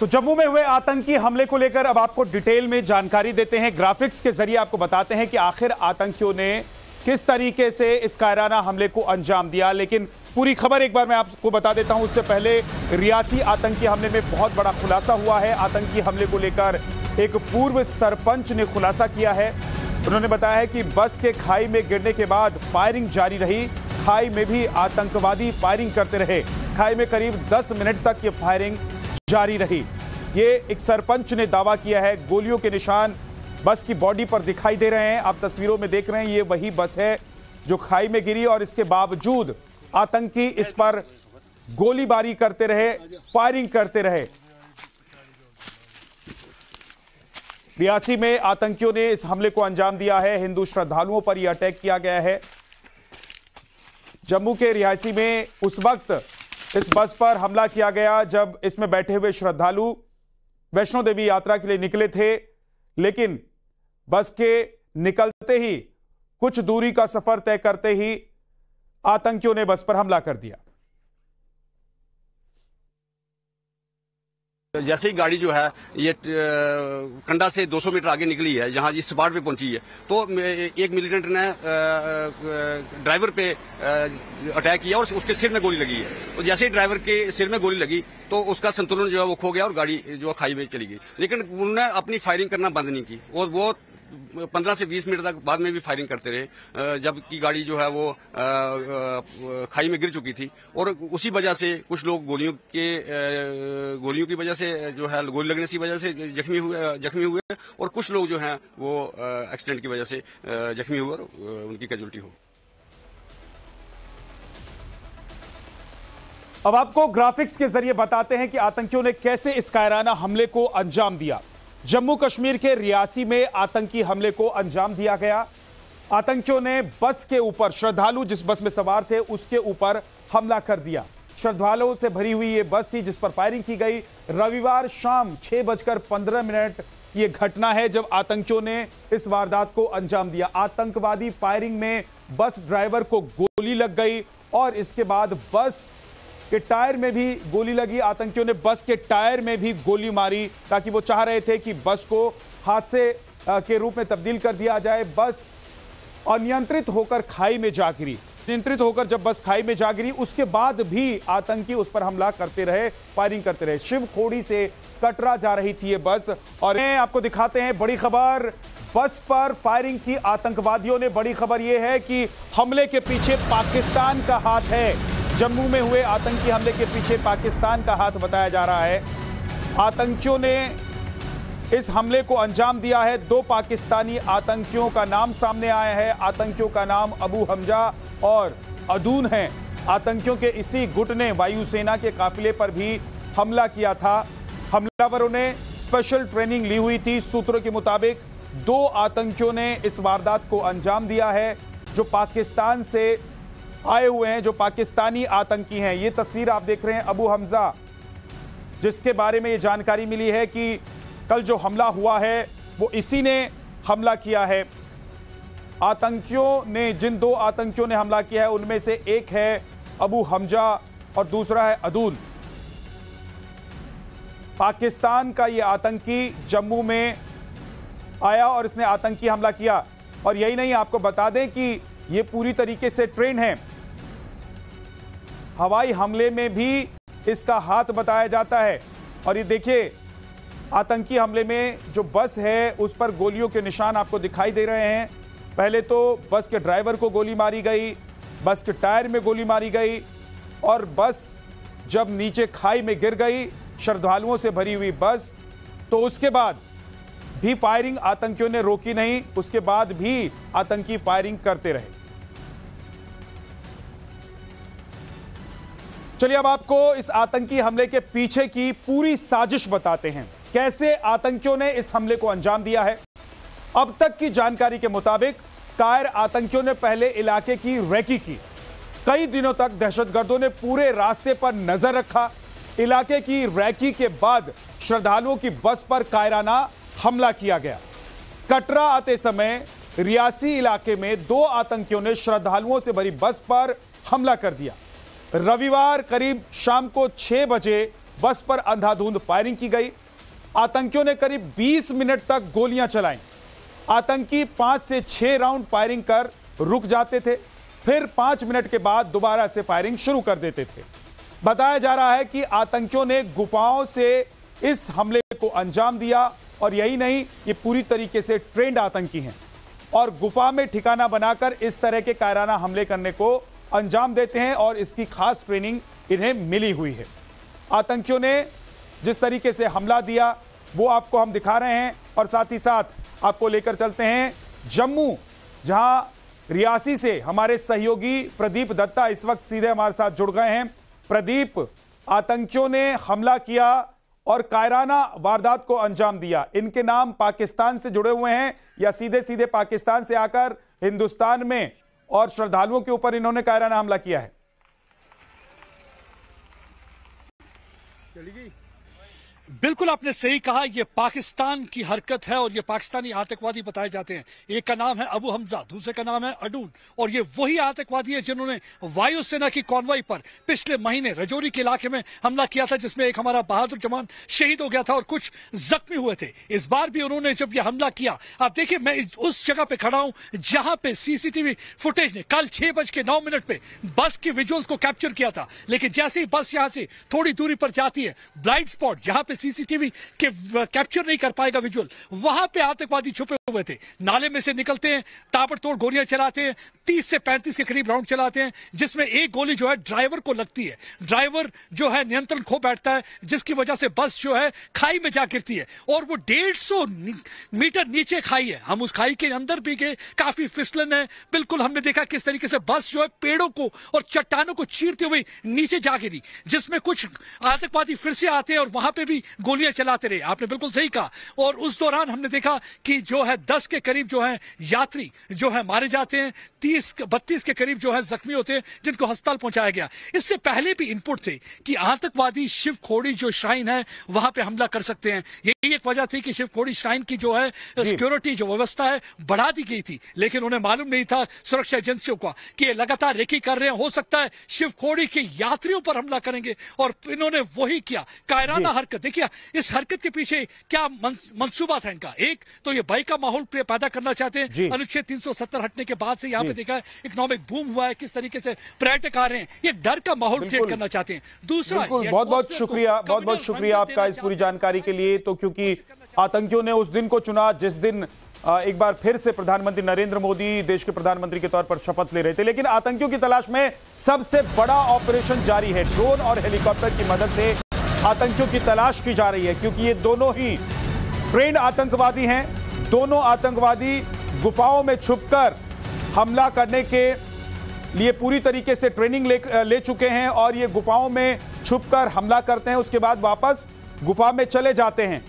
तो जम्मू में हुए आतंकी हमले को लेकर अब आपको डिटेल में जानकारी देते हैं। ग्राफिक्स के जरिए आपको बताते हैं कि आखिर आतंकियों ने किस तरीके से इस कायराना हमले को अंजाम दिया। लेकिन पूरी खबर एक बार मैं आपको बता देता हूं। उससे पहले रियासी आतंकी हमले में बहुत बड़ा खुलासा हुआ है। आतंकी हमले को लेकर एक पूर्व सरपंच ने खुलासा किया है। उन्होंने बताया है कि बस के खाई में गिरने के बाद फायरिंग जारी रही। खाई में भी आतंकवादी फायरिंग करते रहे। खाई में करीब 10 मिनट तक ये फायरिंग जारी रही। ये एक सरपंच ने दावा किया है। गोलियों के निशान बस की बॉडी पर दिखाई दे रहे हैं। आप तस्वीरों में देख रहे हैं, ये वही बस है जो खाई में गिरी और इसके बावजूद आतंकी इस पर गोलीबारी करते रहे, फायरिंग करते रहे। रियासी में आतंकियों ने इस हमले को अंजाम दिया है। हिंदू श्रद्धालुओं पर यह अटैक किया गया है। जम्मू के रियासी में उस वक्त इस बस पर हमला किया गया जब इसमें बैठे हुए श्रद्धालु वैष्णो देवी यात्रा के लिए निकले थे। लेकिन बस के निकलते ही कुछ दूरी का सफर तय करते ही आतंकियों ने बस पर हमला कर दिया। जैसे ही गाड़ी जो है ये कंडा से 200 मीटर आगे निकली है, जहां इस स्पॉट पे पहुंची है, तो एक मिलिटेंट ने ड्राइवर पे अटैक किया और उसके सिर में गोली लगी है। तो जैसे ही ड्राइवर के सिर में गोली लगी तो उसका संतुलन जो है वो खो गया और गाड़ी जो है खाई में चली गई। लेकिन उन्होंने अपनी फायरिंग करना बंद नहीं की और वो 15 से 20 मिनट तक बाद में भी फायरिंग करते रहे, जबकि गाड़ी जो है वो खाई में गिर चुकी थी। और उसी वजह से कुछ लोग गोलियों की वजह से जो है गोली लगने की वजह से जख्मी हुए और कुछ लोग जो हैं वो एक्सीडेंट की वजह से जख्मी हुए और उनकी कैजुअल्टी हो। अब आपको ग्राफिक्स के जरिए बताते हैं कि आतंकियों ने कैसे इस कायराना हमले को अंजाम दिया। जम्मू कश्मीर के रियासी में आतंकी हमले को अंजाम दिया गया। आतंकियों ने बस के ऊपर, श्रद्धालु जिस बस में सवार थे उसके ऊपर हमला कर दिया। श्रद्धालुओं से भरी हुई ये बस थी जिस पर फायरिंग की गई। रविवार शाम 6:15 ये घटना है जब आतंकियों ने इस वारदात को अंजाम दिया। आतंकवादी फायरिंग में बस ड्राइवर को गोली लग गई और इसके बाद बस के टायर में भी गोली लगी। आतंकियों ने बस के टायर में भी गोली मारी ताकि वो चाह रहे थे कि बस को हादसे के रूप में तब्दील कर दिया जाए। बस अनियंत्रित होकर खाई में जा गिरी। नियंत्रित होकर जब बस खाई में जा गिरी उसके बाद भी आतंकी उस पर हमला करते रहे, फायरिंग करते रहे। शिवखोड़ी से कटरा जा रही थी ये बस और आपको दिखाते हैं बड़ी खबर। बस पर फायरिंग की आतंकवादियों ने। बड़ी खबर यह है कि हमले के पीछे पाकिस्तान का हाथ है। जम्मू में हुए आतंकी हमले के पीछे पाकिस्तान का हाथ बताया जा रहा है। आतंकियों ने इस हमले को अंजाम दिया है। 2 पाकिस्तानी आतंकियों का नाम सामने आया है। आतंकियों का नाम अबू हमजा और अदून है। आतंकियों के इसी गुट ने वायुसेना के काफिले पर भी हमला किया था। हमलावरों ने स्पेशल ट्रेनिंग ली हुई थी। सूत्रों के मुताबिक 2 आतंकियों ने इस वारदात को अंजाम दिया है जो पाकिस्तान से आए हुए हैं, जो पाकिस्तानी आतंकी हैं। ये तस्वीर आप देख रहे हैं अबू हमजा, जिसके बारे में ये जानकारी मिली है कि कल जो हमला हुआ है वो इसी ने हमला किया है। आतंकियों ने, जिन 2 आतंकियों ने हमला किया है उनमें से एक है अबू हमजा और दूसरा है अदून। पाकिस्तान का ये आतंकी जम्मू में आया और इसने आतंकी हमला किया। और यही नहीं, आपको बता दें कि ये पूरी तरीके से ट्रेन है। हवाई हमले में भी इसका हाथ बताया जाता है। और ये देखिए, आतंकी हमले में जो बस है उस पर गोलियों के निशान आपको दिखाई दे रहे हैं। पहले तो बस के ड्राइवर को गोली मारी गई, बस के टायर में गोली मारी गई और बस जब नीचे खाई में गिर गई, श्रद्धालुओं से भरी हुई बस, तो उसके बाद भी फायरिंग आतंकियों ने रोकी नहीं। उसके बाद भी आतंकी फायरिंग करते रहे। चलिए अब आपको इस आतंकी हमले के पीछे की पूरी साजिश बताते हैं, कैसे आतंकियों ने इस हमले को अंजाम दिया है। अब तक की जानकारी के मुताबिक कायर आतंकियों ने पहले इलाके की रेकी की। कई दिनों तक दहशतगर्दों ने पूरे रास्ते पर नजर रखा। इलाके की रेकी के बाद श्रद्धालुओं की बस पर कायराना हमला किया गया। कटरा आते समय रियासी इलाके में 2 आतंकियों ने श्रद्धालुओं से भरी बस पर हमला कर दिया। रविवार करीब शाम को 6 बजे बस पर अंधाधुंध फायरिंग की गई। आतंकियों ने करीब 20 मिनट तक गोलियां चलाई। आतंकी 5 से 6 राउंड फायरिंग कर रुक जाते थे, फिर 5 मिनट के बाद दोबारा से फायरिंग शुरू कर देते थे। बताया जा रहा है कि आतंकियों ने गुफाओं से इस हमले को अंजाम दिया, और यही नहीं, ये पूरी तरीके से ट्रेंड आतंकी हैं और गुफा में ठिकाना बनाकर इस तरह के कायराना हमले करने को अंजाम देते हैं, और इसकी खास ट्रेनिंग इन्हें मिली हुई है। आतंकियों ने जिस तरीके से हमला दिया वो आपको हम दिखा रहे हैं, और साथ ही साथ आपको लेकर चलते हैं जम्मू, जहां रियासी से हमारे सहयोगी प्रदीप दत्ता इस वक्त सीधे हमारे साथ जुड़ गए हैं। प्रदीप, आतंकियों ने हमला किया और कायराना वारदात को अंजाम दिया। इनके नाम पाकिस्तान से जुड़े हुए हैं या सीधे सीधे पाकिस्तान से आकर हिंदुस्तान में और श्रद्धालुओं के ऊपर इन्होंने कायराना हमला किया है? बिल्कुल आपने सही कहा, यह पाकिस्तान की हरकत है और ये पाकिस्तानी आतंकवादी बताए जाते हैं। एक का नाम है अबू हमजा, दूसरे का नाम है अडून, और ये वही आतंकवादी है जिन्होंने वायुसेना की कॉन्वॉय पर पिछले महीने रजौरी के इलाके में हमला किया था, जिसमें एक हमारा बहादुर जवान शहीद हो गया था और कुछ जख्मी हुए थे। इस बार भी उन्होंने जब यह हमला किया, आप देखिए मैं उस जगह पे खड़ा हूं जहां पे सीसीटीवी फुटेज ने कल 6:09 पे बस की विजुअल्स को कैप्चर किया था, लेकिन जैसे ही बस यहां से थोड़ी दूरी पर जाती है, ब्लाइंड स्पॉट जहां पे सीसीटीवी के कैप्चर नहीं कर पाएगा विजुअल, वहां पे आतंकवादी छुपे हुए थे। नाले में से निकलते हैं, ताबड़तोड़ गोलियां चलाते हैं, 30 से 35 के करीब राउंड चलाते हैं, जिसमें एक गोली जो है ड्राइवर को लगती है। ड्राइवर जो है नियंत्रण खो बैठता है, जिसकी वजह से बस जो है खाई में जा गिरती है, और वो 150 मीटर नीचे खाई है। हम उस खाई के अंदर भी गए, काफी फिसलन है। बिल्कुल हमने देखा किस तरीके से बस जो है पेड़ों को और चट्टानों को चीरते हुए नीचे जा गिरी, जिसमें कुछ आतंकवादी फिर से आते हैं और वहां पे भी गोलियां चलाते रहे। आपने बिल्कुल सही कहा। और उस दौरान हमने देखा कि जो है 10 के करीब जो है यात्री जो है मारे जाते हैं, 32 के करीब जो है जख्मी होते हैं, जिनको अस्पताल पहुंचाया गया। इससे पहले भी इनपुट थे कि आतंकवादी शिव खोड़ी जो श्राइन है वहां पे हमला कर सकते हैं। यही एक वजह थी कि शिव खोड़ी श्राइन की जो है सिक्योरिटी जो व्यवस्था है बढ़ा दी गई थी, लेकिन उन्हें मालूम नहीं था सुरक्षा एजेंसियों का कि ये लगातार रेकी कर रहे हैं, हो सकता है शिव खोड़ी के यात्रियों पर हमला करेंगे, और इन्होंने वही किया। कायराना हरकत। देखिए इस हरकत के पीछे क्या मंसूबा था इनका। एक तो ये भय का माहौल पैदा करना चाहते हैं। अनुच्छेद 370 हटने के बाद से यहाँ पे देखा है इकोनॉमिक बूम हुआ है, किस तरीके से पर्यटक आ रहे हैं, ये डर का माहौल क्रिएट करना चाहते हैं। दूसरा, बहुत बहुत शुक्रिया आपका इस पूरी जानकारी के लिए। तो क्योंकि आतंकियों ने उस दिन को चुना जिस दिन एक बार फिर से प्रधानमंत्री नरेंद्र मोदी देश के प्रधानमंत्री के तौर पर शपथ ले रहे थे, लेकिन आतंकियों की तलाश में सबसे बड़ा ऑपरेशन जारी है। ड्रोन और हेलीकॉप्टर की मदद से आतंकियों की तलाश की जा रही है, क्योंकि ये दोनों ही ट्रेंड आतंकवादी हैं। दोनों आतंकवादी गुफाओं में छुपकर हमला करने के लिए पूरी तरीके से ट्रेनिंग ले चुके हैं, और ये गुफाओं में छुपकर हमला करते हैं, उसके बाद वापस गुफा में चले जाते हैं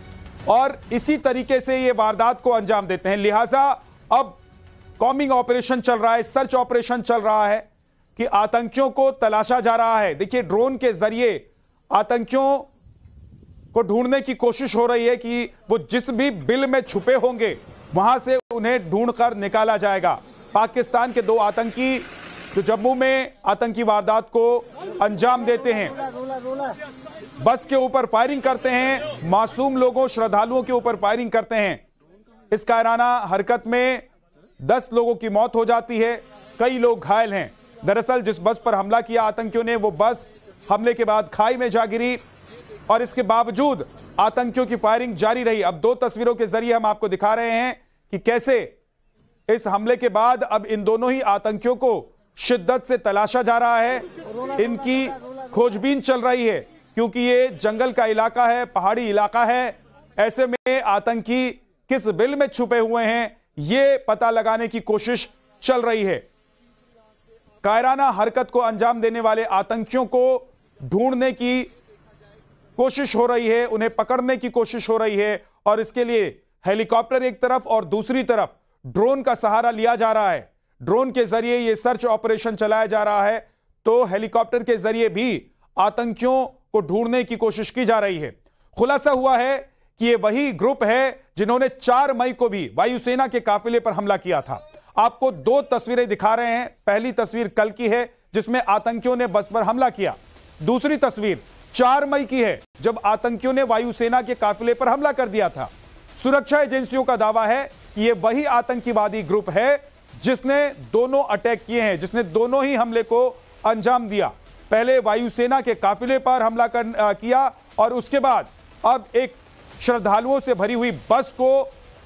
और इसी तरीके से ये वारदात को अंजाम देते हैं। लिहाजा अब कॉम्बिंग ऑपरेशन चल रहा है, सर्च ऑपरेशन चल रहा है कि आतंकियों को तलाशा जा रहा है। देखिए ड्रोन के जरिए आतंकियों को ढूंढने की कोशिश हो रही है कि वो जिस भी बिल में छुपे होंगे वहां से उन्हें ढूंढकर निकाला जाएगा। पाकिस्तान के 2 आतंकी जो जम्मू में आतंकी वारदात को अंजाम देते हैं, बस के ऊपर फायरिंग करते हैं, मासूम लोगों श्रद्धालुओं के ऊपर फायरिंग करते हैं। इस कायराना हरकत में 10 लोगों की मौत हो जाती है, कई लोग घायल हैं। दरअसल जिस बस पर हमला किया आतंकियों ने, वो बस हमले के बाद खाई में जा गिरी, और इसके बावजूद आतंकियों की फायरिंग जारी रही। अब 2 तस्वीरों के जरिए हम आपको दिखा रहे हैं कि कैसे इस हमले के बाद अब इन दोनों ही आतंकियों को शिद्दत से तलाशा जा रहा है। इनकी खोजबीन चल रही है, क्योंकि ये जंगल का इलाका है, पहाड़ी इलाका है। ऐसे में आतंकी किस बिल में छुपे हुए हैं ये पता लगाने की कोशिश चल रही है। कायराना हरकत को अंजाम देने वाले आतंकियों को ढूंढने की कोशिश हो रही है, उन्हें पकड़ने की कोशिश हो रही है, और इसके लिए हेलीकॉप्टर एक तरफ और दूसरी तरफ ड्रोन का सहारा लिया जा रहा है। ड्रोन के जरिए यह सर्च ऑपरेशन चलाया जा रहा है, तो हेलीकॉप्टर के जरिए भी आतंकियों को ढूंढने की कोशिश की जा रही है। खुलासा हुआ है कि यह वही ग्रुप है जिन्होंने 4 मई को भी वायुसेना के काफिले पर हमला किया था। आपको 2 तस्वीरें दिखा रहे हैं। पहली तस्वीर कल की है जिसमें आतंकियों ने बस पर हमला किया। दूसरी तस्वीर 4 मई की है, जब आतंकियों ने वायुसेना के काफिले पर हमला कर दिया था। सुरक्षा एजेंसियों का दावा है कि यह वही आतंकवादी ग्रुप है जिसने दोनों अटैक किए हैं, जिसने दोनों ही हमले को अंजाम दिया। पहले वायुसेना के काफिले पर हमला किया और उसके बाद अब एक श्रद्धालुओं से भरी हुई बस को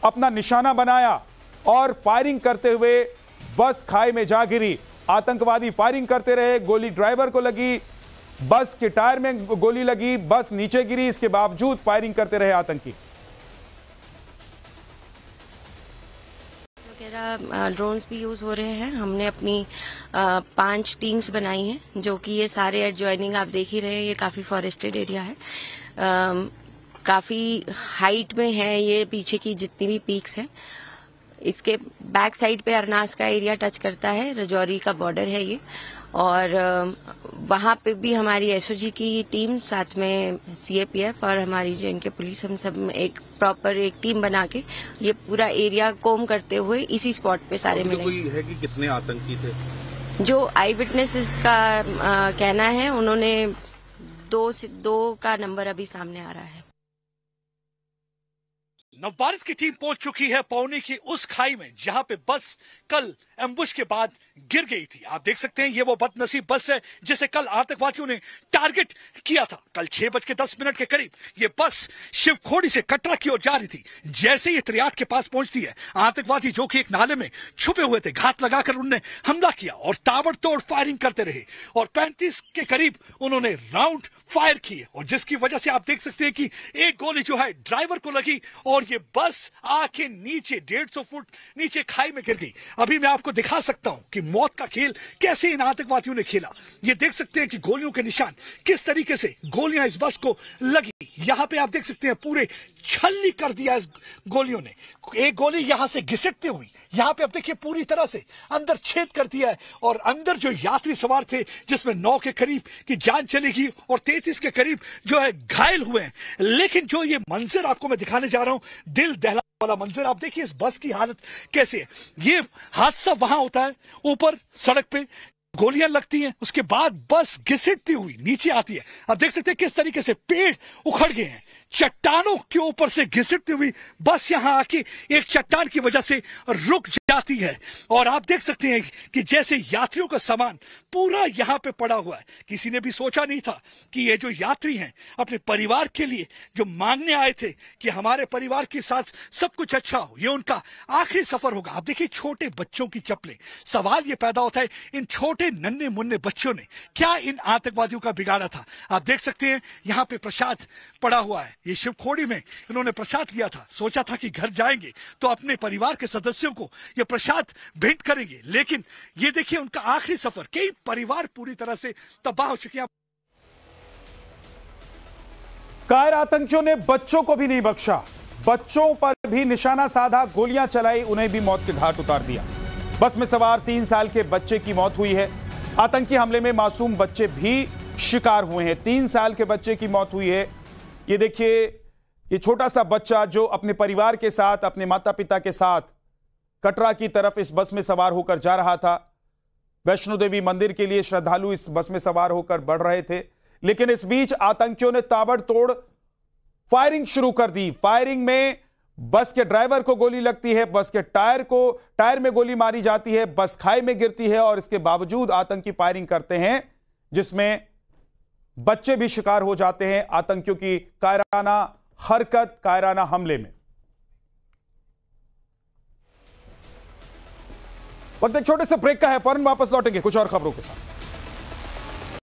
अपना निशाना बनाया और फायरिंग करते हुए बस खाई में जा गिरी। आतंकवादी फायरिंग करते रहे, गोली ड्राइवर को लगी, बस के टायर में गोली लगी, बस नीचे गिरी, इसके बावजूद फायरिंग करते रहे आतंकी। ड्रोन्स भी यूज हो रहे हैं। हमने अपनी 5 टीम्स बनाई हैं, जो कि ये सारे एडजॉइनिंग आप देख ही रहे हैं। ये काफी फॉरेस्टेड एरिया है, काफी हाइट में है ये, पीछे की जितनी भी पीक्स हैं। इसके बैक साइड पे अरनास का एरिया टच करता है, राजौरी का बॉर्डर है ये। और वहां पे भी हमारी एसओजी की टीम, साथ में सीएपीएफ और हमारी जो इनके पुलिस, हम सब एक प्रॉपर एक टीम बना के ये पूरा एरिया कोम करते हुए इसी स्पॉट पे सारे मिले। कोई है कि कितने आतंकी थे? जो आई विटनेसेस का कहना है, उन्होंने 2 का नंबर अभी सामने आ रहा है। नवभारत की टीम पहुंच चुकी है पौनी की उस खाई में जहां पे बस कल एम्बुश के बाद गिर गई थी। आप देख सकते हैं ये वो बदनसीब बस है जिसे कल आतंकवादियों ने टारगेट किया था। कल 6:10 के करीब ये बस शिवखोड़ी से कटरा की ओर जा रही थी। जैसे ये त्रियाट के पास पहुंचती है, आतंकवादी जो कि एक नाले में छुपे हुए थे, घात लगाकर उन्होंने हमला किया और ताबड़तोड़ फायरिंग करते रहे और 35 के करीब उन्होंने राउंड फायर किए, और जिसकी वजह से आप देख सकते हैं कि एक गोली जो है ड्राइवर को लगी और ये बस आके नीचे 150 फुट नीचे खाई में गिर गई। अभी मैं आपको दिखा सकता हूं कि मौत का खेल कैसे इन आतंकवादियों ने खेला। ये देख सकते हैं कि गोलियों के निशान किस तरीके से गोलियां इस बस को लगी। यहां पे आप देख सकते हैं पूरे छल्ली कर दिया इस गोलियों ने। एक गोली यहां से घिसटती हुई यहां पे आप देखिए पूरी तरह से अंदर छेद कर दिया है, और अंदर जो यात्री सवार थे जिसमें 9 के करीब की जान चली गई और 33 के करीब जो है घायल हुए हैं। लेकिन जो ये मंजर आपको मैं दिखाने जा रहा हूं, दिल दहला वाला मंजर, आप देखिए इस बस की हालत कैसे है। ये हादसा वहां होता है, ऊपर सड़क पे गोलियां लगती हैं, उसके बाद बस घिसटती हुई नीचे आती है। आप देख सकते हैं किस तरीके से पेड़ उखड़ गए हैं, चट्टानों के ऊपर से घिसटती हुई बस यहां आके एक चट्टान की वजह से रुक जाती है। और आप देख सकते हैं कि जैसे यात्रियों का सामान पूरा यहां पे पड़ा हुआ है। किसी ने भी सोचा नहीं था कि ये जो यात्री हैं अपने परिवार के लिए जो मांगने आए थे कि हमारे परिवार के साथ सब कुछ अच्छा हो, ये उनका आखिरी सफर होगा। आप देखिए छोटे बच्चों की चप्पलें। सवाल ये पैदा होता है, इन छोटे नन्हे मुन्ने बच्चों ने क्या इन आतंकवादियों का बिगाड़ा था। आप देख सकते हैं यहां पे प्रसाद पड़ा हुआ है। ये शिवखोड़ी में इन्होंने प्रसाद लिया था, सोचा था कि घर जाएंगे तो अपने परिवार के सदस्यों को ये प्रसाद भेंट करेंगे, लेकिन ये देखिए उनका आखिरी सफर। कई परिवार पूरी तरह से तबाह हो चुके हैं। कायर आतंकियों ने बच्चों को भी नहीं बख्शा, बच्चों पर भी निशाना साधा, गोलियां चलाई, उन्हें भी मौत के घाट उतार दिया। बस में सवार 3 साल के बच्चे की मौत हुई है। आतंकी हमले में मासूम बच्चे भी शिकार हुए हैं। 3 साल के बच्चे की मौत हुई है। ये देखिए, ये छोटा सा बच्चा जो अपने परिवार के साथ, अपने माता पिता के साथ कटरा की तरफ इस बस में सवार होकर जा रहा था। वैष्णो देवी मंदिर के लिए श्रद्धालु इस बस में सवार होकर बढ़ रहे थे, लेकिन इस बीच आतंकियों ने ताबड़तोड़ फायरिंग शुरू कर दी। फायरिंग में बस के ड्राइवर को गोली लगती है, बस के टायर में गोली मारी जाती है, बस खाई में गिरती है, और इसके बावजूद आतंकी फायरिंग करते हैं जिसमें बच्चे भी शिकार हो जाते हैं आतंकियों की कायराना हरकत, कायराना हमले में। वक्त एक छोटे से ब्रेक का है, फौरन वापस लौटेंगे कुछ और खबरों के साथ।